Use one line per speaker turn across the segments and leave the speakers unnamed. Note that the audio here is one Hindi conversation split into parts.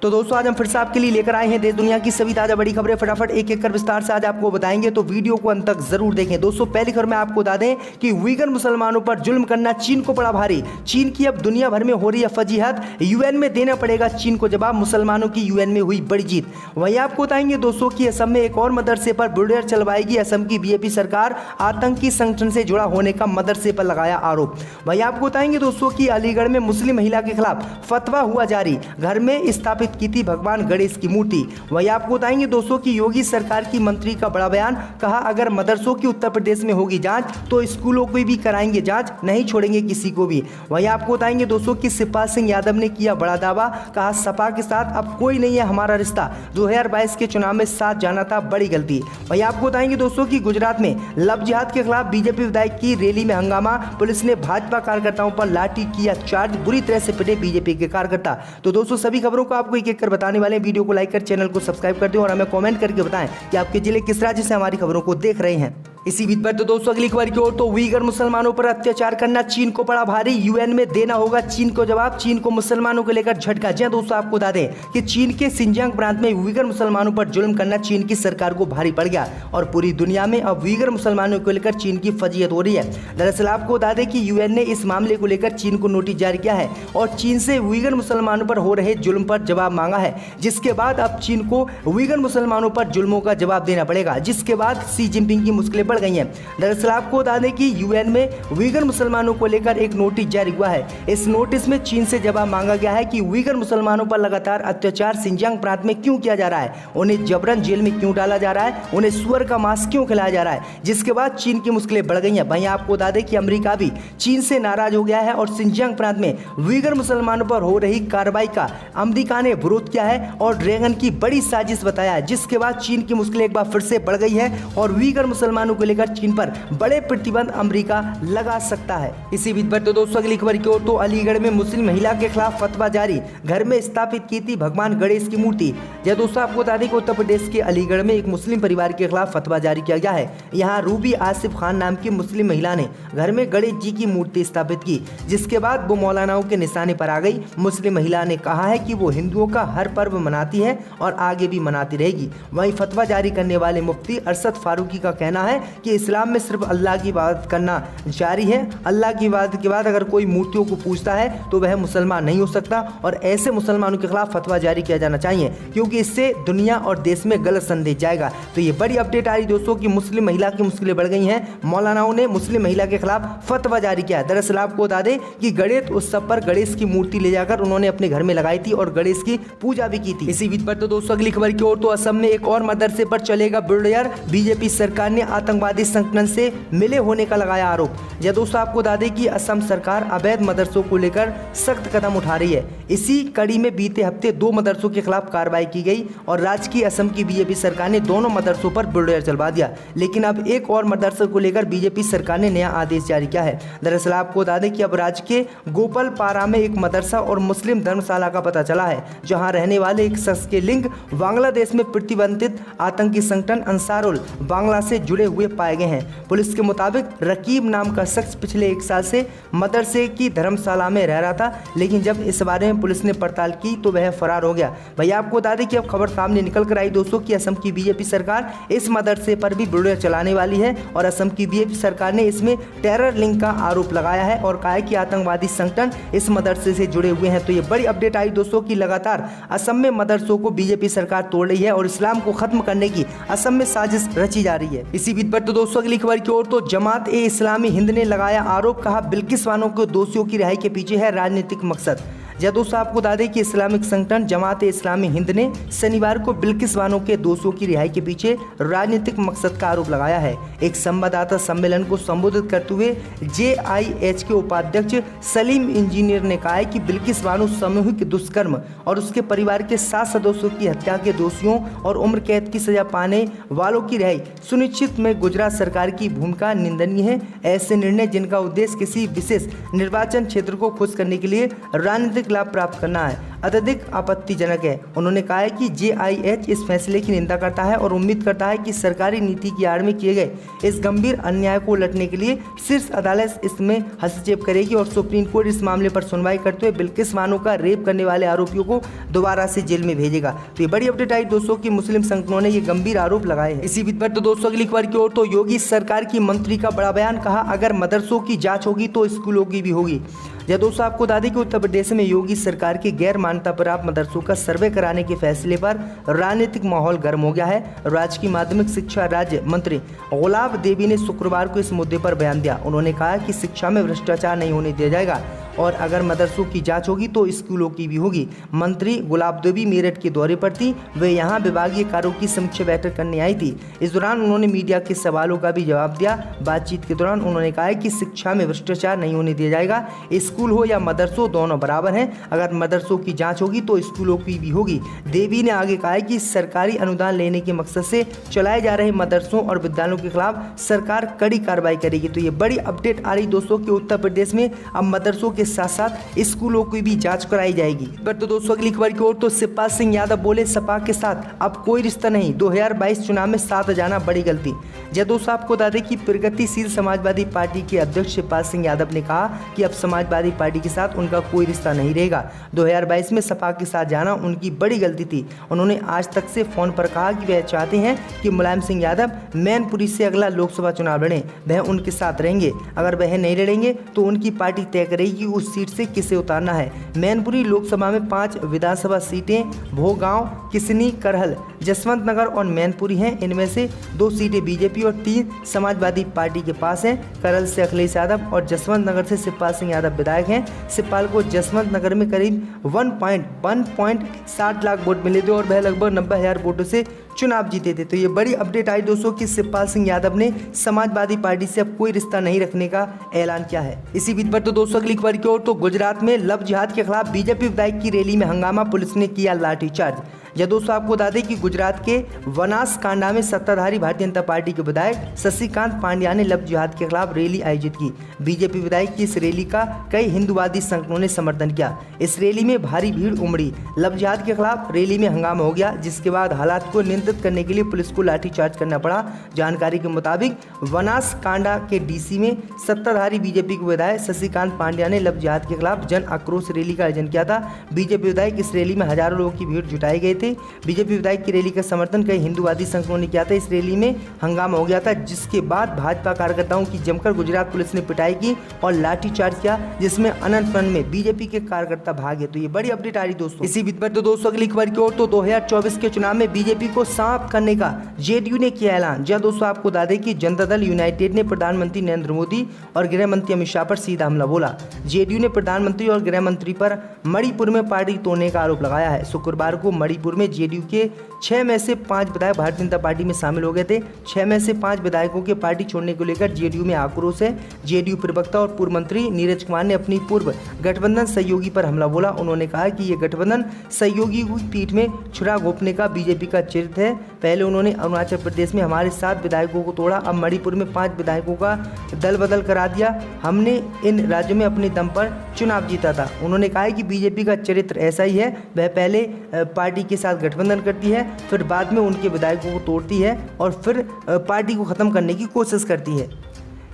तो दोस्तों आज हम फिर से आपके लिए लेकर आए हैं देश दुनिया की सभी ताजा बड़ी खबरें। फटाफट एक एक कर विस्तार से आज आपको बताएंगे, तो वीडियो को अंत तक जरूर देखें। दोस्तों पहली खबर में आपको बता दें कि उइगर मुसलमानों पर जुल्म करना चीन को पड़ा भारी। चीन की अब दुनिया भर में हो रही है फजीहत, यूएन में देना पड़ेगा चीन को जवाब। मुसलमानों की यूएन में हुई बड़ी जीत। वहीं आपको बताएंगे दोस्तों की असम में एक और मदरसे पर बुलडोजर चलवाएगी असम की बीजेपी सरकार। आतंकी संगठन से जुड़ा होने का मदरसे पर लगाया आरोप। वहीं आपको बताएंगे दोस्तों की अलीगढ़ में मुस्लिम महिला के खिलाफ फतवा हुआ जारी। घर में स्थापित की थी भगवान गणेश की मूर्ति। वहीं आपको बताएंगे दोस्तों की योगी सरकार की मंत्री का बड़ा बयान। कहा अगर मदरसों की उत्तर प्रदेश में होगी जांच तो स्कूलों की भी कराएंगे जांच, नहीं छोड़ेंगे किसी को भी। वहीं आपको बताएंगे दोस्तों की शिवपाल सिंह यादव ने किया बड़ा दावा। कहा सपा के साथ अब कोई नहीं है हमारा रिश्ता, 2022 के चुनाव में साथ जाना था बड़ी गलती। वहीं आपको बताएंगे दोस्तों की गुजरात में लव जिहाद के खिलाफ बीजेपी विधायक की रैली में हंगामा। पुलिस ने भाजपा कार्यकर्ताओं पर लाठी किया चार्ज, बुरी तरह से पिटे बीजेपी के कार्यकर्ता। तो दोस्तों सभी खबरों को आपको एक एक कर बताने वाले हैं। वीडियो को लाइक कर चैनल को सब्सक्राइब कर दें और हमें कमेंट करके बताएं कि आपके जिले किस राज्य से हमारी खबरों को देख रहे हैं। इसी बीच पर तो दोस्तों अगली खबर की ओर, तो उइगर मुसलमानों पर अत्याचार करना चीन को पड़ा भारी। यूएन में देना होगा चीन को जवाब। चीन को मुसलमानों को लेकर झटका। जी दोस्तों आपको बता दें कि चीन के सिंजियांग प्रांत में उइगर मुसलमानों पर जुल्म करना चीन की सरकार को भारी पड़ गया और पूरी दुनिया में अब उइगर मुसलमानों को लेकर चीन की फजीहत हो रही है। दरअसल आपको बता दें कि यूएन ने इस मामले को लेकर चीन को नोटिस जारी किया है और चीन से उइगर मुसलमानों पर हो रहे जुल्म पर जवाब मांगा है, जिसके बाद अब चीन को उइगर मुसलमानों पर जुल्मों का जवाब देना पड़ेगा, जिसके बाद शी जिनपिंग की मुश्किलें बढ़ गई हैं। दरअसल आपको बता दें कि यूएन में उइगर मुसलमानों को लेकर एक नोटिस जारी हुआ है। इस नोटिस में चीन से जवाब मांगा गया है कि उइगर मुसलमानों पर लगातार अत्याचार सिंजियांग प्रांत में क्यों किया जा रहा है, उन्हें जबरन जेल में क्यों डाला जा रहा है, उन्हें सुअर का मांस क्यों खिलाया जा रहा है, जिसके बाद चीन की मुश्किलें बढ़ गई हैं। वहीं आपको बता दें कि अमेरिका भी चीन से नाराज हो गया है और सिंजियांग प्रांत में उइगर मुसलमानों पर हो रही कार्रवाई का अमेरिका ने विरोध किया है और ड्रैगन की बड़ी साजिश बताया है, जिसके बाद चीन की मुश्किलें एक बार फिर से बढ़ गई है और उइगर मुसलमानों को लेकर चीन पर बड़े प्रतिबंध अमेरिका लगा सकता है। इसी बीच पर तो दोस्तों अगली खबर की ओर, तो अलीगढ़ में मुस्लिम महिला के खिलाफ फतवा जारी। घर में स्थापित की थी भगवान गणेश की मूर्ति। जय दोस्तों आपको बता दें कि उत्तर प्रदेश के अलीगढ़ में एक मुस्लिम परिवार के खिलाफ फतवा जारी किया गया है। यहाँ रूबी आसिफ खान नाम की मुस्लिम महिला ने घर में गणेश जी की मूर्ति स्थापित की, जिसके बाद वो मौलानाओं के निशाने पर आ गई। मुस्लिम महिला ने कहा है कि वो हिंदुओं का हर पर्व मनाती है और आगे भी मनाती रहेगी। वहीं फतवा जारी करने वाले मुफ्ती अरशद फारूकी का कहना है कि इस्लाम में सिर्फ अल्लाह की इबादत करना जारी है। अल्लाह की इबादत के बाद अगर कोई मूर्तियों को पूजता है तो वह मुसलमान नहीं हो सकता और ऐसे मुसलमानों के खिलाफ फतवा जारी किया जाना चाहिए, क्योंकि इससे दुनिया और देश में गलत संदेश जाएगा। तो ये बड़ी अपडेट आ रही दोस्तों कि मुस्लिम महिला की मुश्किलें बढ़ गई हैं। मौलानाओं ने मुस्लिम महिला के खिलाफ फतवा जारी किया। दरअसल आपको बता दें कि गणेश उत्सव पर गणेश की मूर्ति ले जाकर उन्होंने अपने घर में लगाई थी और गणेश की पूजा भी की थी। इसी बीच पर तो दोस्तों अगली खबर की ओर, तो असम में एक और मदरसे पर चलेगा बुलडोजर। बीजेपी सरकार ने आतंकवादी संगठन से मिले होने का लगाया आरोप। या दोस्तों आपको बता दें कि असम सरकार अवैध मदरसों को लेकर सख्त कदम उठा रही है। इसी कड़ी में बीते हफ्ते 2 मदरसों के खिलाफ कार्रवाई की गई और राज्य की असम की बीजेपी सरकार ने दोनों मदरसों पर बुलडोजर चलवा दिया। लेकिन अब एक और मदरसे को लेकर बीजेपी सरकार ने नया आदेश जारी किया है। दरअसल आपको बता दें कि अब राज्य के गोपालपारा में एक मदरसा और मुस्लिम धर्मशाला का पता चला है, जहां रहने वाले एक शख्स के लिंक बांग्लादेश में प्रतिबंधित आतंकी संगठन अंसारुल बांग्ला से जुड़े हुए पाए गए हैं। पुलिस के मुताबिक रकीब नाम का शख्स पिछले 1 साल से मदरसे की धर्मशाला में रह रहा था, लेकिन जब इस बारे में पुलिस ने पड़ताल की तो वह फरार हो गया। भैया आपको बता दें कि अब खबर सामने निकल कर आई दोस्तों कि असम की बीजेपी सरकार इस मदरसे पर भी बुलडोजर चलाने वाली है और असम की बीजेपी सरकार ने इसमें टेरर लिंक का आरोप लगाया है और कहा है कि आतंकवादी संगठन इस मदरसे से जुड़े हुए हैं। तो ये बड़ी अपडेट आई दोस्तों की लगातार असम में मदरसों को बीजेपी सरकार तोड़ रही है और इस्लाम को खत्म करने की असम में साजिश रची जा रही है। इसी बीच पर तो दोस्तों अगली खबर की ओर, तो जमात ए इस्लामी हिंद ने लगाया आरोप। कहा बिल्किस बानो को दोषियों की रिहाई के पीछे है राजनीतिक मकसद। या दोस्तों आपको बता दें कि इस्लामिक संगठन जमात ए इस्लामी हिंद ने शनिवार को बिल्किस बानो के दोषियों की रिहाई के पीछे राजनीतिक मकसद का आरोप लगाया है। एक संवाददाता सम्मेलन को संबोधित करते हुए JIH के उपाध्यक्ष सलीम इंजीनियर ने कहा है कि बिल्किस बानो सामूहिक दुष्कर्म और उसके परिवार के 7 सदस्यों की हत्या के दोषियों और उम्र कैद की सजा पाने वालों की रिहाई सुनिश्चित में गुजरात सरकार की भूमिका निंदनीय है। ऐसे निर्णय जिनका उद्देश्य किसी विशेष निर्वाचन क्षेत्र को खुश करने के लिए राजनीतिक लाभ प्राप्त करना है, अत्यधिक आपत्तिजनक है। उन्होंने कहा है कि JIH इस फैसले की निंदा करता है और उम्मीद करता है कि सरकारी नीति की आड़ में किए गए इस गंभीर अन्याय को उलटने के लिए शीर्ष अदालत इसमें हस्तक्षेप करेगी और सुप्रीम कोर्ट इस मामले पर सुनवाई करते हुए बिल्किस बानो का रेप करने वाले आरोपियों को दोबारा से जेल में भेजेगा। तो ये बड़ी अपडेट आई दोस्तों कि मुस्लिम संगठनों ने ये गंभीर आरोप लगाए हैं। इसी बीच पर तो दोस्तों अगली खबर की ओर तो योगी सरकार की मंत्री का बड़ा बयान, कहा अगर मदरसों की जांच होगी तो स्कूलों की भी होगी। यह दोस्तों आपको बता दें कि उत्तर प्रदेश में योगी सरकार के गैर मान्यता प्राप्त मदरसों का सर्वे कराने के फैसले पर राजनीतिक माहौल गर्म हो गया है। राज्य की माध्यमिक शिक्षा राज्य मंत्री गुलाब देवी ने शुक्रवार को इस मुद्दे पर बयान दिया। उन्होंने कहा कि शिक्षा में भ्रष्टाचार नहीं होने दिया जाएगा और अगर मदरसों की जांच होगी तो स्कूलों की भी होगी। मंत्री गुलाब देवी मेरठ के दौरे पर थी। वे यहां विभागीय कार्यों की समीक्षा बैठक करने आई थी। इस दौरान उन्होंने मीडिया के सवालों का भी जवाब दिया। बातचीत के दौरान उन्होंने कहा कि शिक्षा में भ्रष्टाचार नहीं होने दिया जाएगा। स्कूल हो या मदरसों दोनों बराबर हैं। अगर मदरसों की जाँच होगी तो स्कूलों की भी होगी। देवी ने आगे कहा कि सरकारी अनुदान लेने के मकसद से चलाए जा रहे मदरसों और विद्यालयों के खिलाफ सरकार कड़ी कार्रवाई करेगी। तो ये बड़ी अपडेट आ रही दोस्तों कि उत्तर प्रदेश में अब मदरसों के साथ साथ स्कूलों की भी जांच कराई जाएगी। पर तो दोस्तों अगली खबर की ओर तो शिवपाल सिंह यादव बोले सपा के साथ अब कोई रिश्ता नहीं, 2022 चुनाव में साथ जाना बड़ी गलती। जय दोस्तों आपको बता दें कि प्रगतिशील समाजवादी पार्टी के अध्यक्ष शिवपाल सिंह यादव ने कहा कि अब समाजवादी पार्टी के साथ उनका कोई रिश्ता नहीं रहेगा। 2022 में सपा के साथ जाना उनकी बड़ी गलती थी। उन्होंने आज तक से फोन पर कहा कि वह चाहते हैं कि मुलायम सिंह यादव मैनपुरी से अगला लोकसभा चुनाव लड़ें, वह उनके साथ रहेंगे। अगर वह नहीं लड़ेंगे तो उनकी पार्टी तय करेगी उस सीट से किसे उतारना है। मैनपुरी लोकसभा में 5 विधानसभा सीटें भोगांव, किसनी, करहल, जसवंत नगर और मैनपुरी हैं। इनमें से 2 सीटें बीजेपी और 3 समाजवादी पार्टी के पास हैं। करहल से अखिलेश यादव और जसवंत नगर से शिवपाल सिंह यादव विधायक हैं। शिवपाल को जसवंत नगर में करीब 1.60 लाख वोट मिले थे और वह लगभग 90,000 वोटों से चुनाव जीते थे। तो ये बड़ी अपडेट आई दोस्तों कि शिवपाल सिंह यादव ने समाजवादी पार्टी से अब कोई रिश्ता नहीं रखने का ऐलान किया है। इसी बीच पर तो दोस्तों अगली खबर की ओर तो गुजरात में लव जिहाद के खिलाफ बीजेपी विधायक की रैली में हंगामा, पुलिस ने किया लाठीचार्ज। यह दोस्तों आपको बता दें कि गुजरात के बनासकांडा में सत्ताधारी भारतीय जनता पार्टी के विधायक शशिकांत पांड्या ने लव जिहाद के खिलाफ रैली आयोजित की। बीजेपी विधायक की इस रैली का कई हिंदुवादी संगठनों ने समर्थन किया। इस रैली में भारी भीड़ उमड़ी। लव जिहाद के खिलाफ रैली में हंगामा हो गया, जिसके बाद हालात को नियंत्रित करने के लिए पुलिस को लाठीचार्ज करना पड़ा। जानकारी के मुताबिक बनासकांडा के डीसी में सत्ताधारी बीजेपी के विधायक शशिकांत पांड्या ने लव जिहाद के खिलाफ जन आक्रोश रैली का आयोजन किया था। बीजेपी विधायक इस रैली में हजारों लोगों की भीड़ जुटाई गई थे। बीजेपी विधायक की रैली का समर्थन कई हिंदुवादी संगठनों ने किया था। इस रैली में हंगामा हो गया था, जिसके बाद भाजपा कार्यकर्ताओं की जमकर गुजरात पुलिस ने पिटाई की और लाठीचार्ज किया, जिसमें अनंतपुर में बीजेपी के कार्यकर्ता भागे। तो ये बड़ी अपडेट आ रही दोस्तों। इसी बीच पर तो दोस्तों अगली खबर की ओर तो 2024 के चुनाव में बीजेपी को समाप्त करने का जेडीयू ने किया ऐलान। जहां दोस्तों आपको बता दें कि जनता दल यूनाइटेड ने प्रधानमंत्री नरेंद्र मोदी और गृह मंत्री अमित शाह पर सीधा हमला बोला। जेडीयू ने प्रधानमंत्री और गृह मंत्री पर मणिपुर में पार्टी तोड़ने का आरोप लगाया है। शुक्रवार को मणिपुर में जेडीयू के 6 में से 5 विधायक भारतीय जनता पार्टी में शामिल हो गए थे। 6 में से 5 विधायकों के पार्टी छोड़ने को लेकर जेडीयू में आक्रोश है। जेडीयू प्रवक्ता और पूर्व मंत्री नीरज कुमार ने अपनी पूर्व गठबंधन सहयोगी पर हमला बोला। उन्होंने कहा कि ये गठबंधन सहयोगी की पीठ में छुरा घोंपने का बीजेपी का चरित्र है। पहले उन्होंने अरुणाचल प्रदेश में हमारे 7 विधायकों को तोड़ा, अब मणिपुर में 5 विधायकों का दल बदल करा दिया। हमने इन राज्यों में अपने दम पर चुनाव जीता था। उन्होंने कहा कि बीजेपी का चरित्र ऐसा ही है, वह पहले पार्टी के साथ गठबंधन करती है, फिर बाद में उनके विधायकों को तोड़ती है और फिर पार्टी को खत्म करने की कोशिश करती है।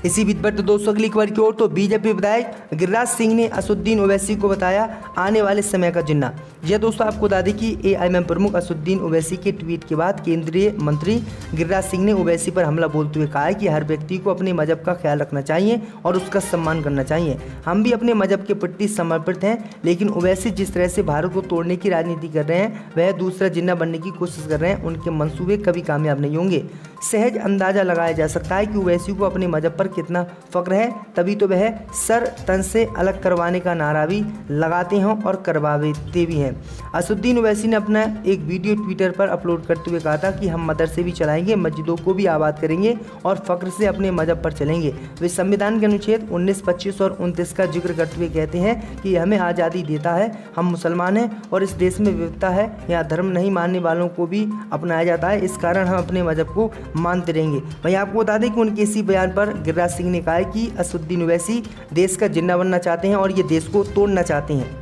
इसी बीच पर तो दोस्तों अगली खबर की ओर तो बीजेपी विधायक गिरिराज सिंह ने असदुद्दीन ओवैसी को बताया आने वाले समय का जिन्ना। यह दोस्तों आपको बता दें कि एआईएमएम प्रमुख असदुद्दीन ओवैसी के ट्वीट के बाद केंद्रीय मंत्री गिरिराज सिंह ने ओवैसी पर हमला बोलते हुए कहा कि हर व्यक्ति को अपने मजहब का ख्याल रखना चाहिए और उसका सम्मान करना चाहिए। हम भी अपने मजहब के प्रति समर्पित हैं, लेकिन ओवैसी जिस तरह से भारत को तोड़ने की राजनीति कर रहे हैं, वह दूसरा जिन्ना बनने की कोशिश कर रहे हैं। उनके मंसूबे कभी कामयाब नहीं होंगे। सहज अंदाजा लगाया जा सकता है कि ओवैसी को अपने मजहब पर कितना फक्र है, तभी तो वह सर तन से अलग करवाने का नारा भी लगाते हैं और करवाते भी हैं। असदुद्दीन ओवैसी ने अपना एक वीडियो ट्विटर पर अपलोड करते हुए कहा था कि हम मदरसे भी चलाएंगे, मस्जिदों को भी आबाद करेंगे और फक्र से अपने मजहब पर चलेंगे। वे संविधान के अनुच्छेद 19, 25 और 29 का जिक्र करते हुए कहते हैं कि हमें आज़ादी देता है, हम मुसलमान हैं और इस देश में विविधता है, यहाँ धर्म नहीं मानने वालों को भी अपनाया जाता है, इस कारण हम अपने मजहब को मानते रहेंगे। वहीं आपको बता दें कि उनके इसी बयान पर गिरिराज सिंह ने कहा है कि असदुद्दीन ओवैसी देश का जिन्ना बनना चाहते हैं और ये देश को तोड़ना चाहते हैं।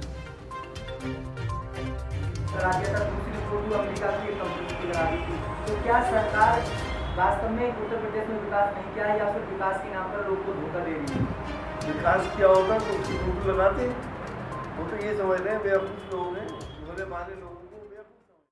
लगा दिया था, दूसरी फोटो अमेरिका की एक कंपनी की लगा दी थी। तो क्या सरकार वास्तव में उत्तर प्रदेश में विकास नहीं किया है या फिर विकास के नाम पर लोग को धोखा दे रही है?
विकास किया होता तो उसकी फोटो लगाते। वो तो ये समझ रहे हैं बेवकूफ़ लोग हैं, भोले भाले लोग।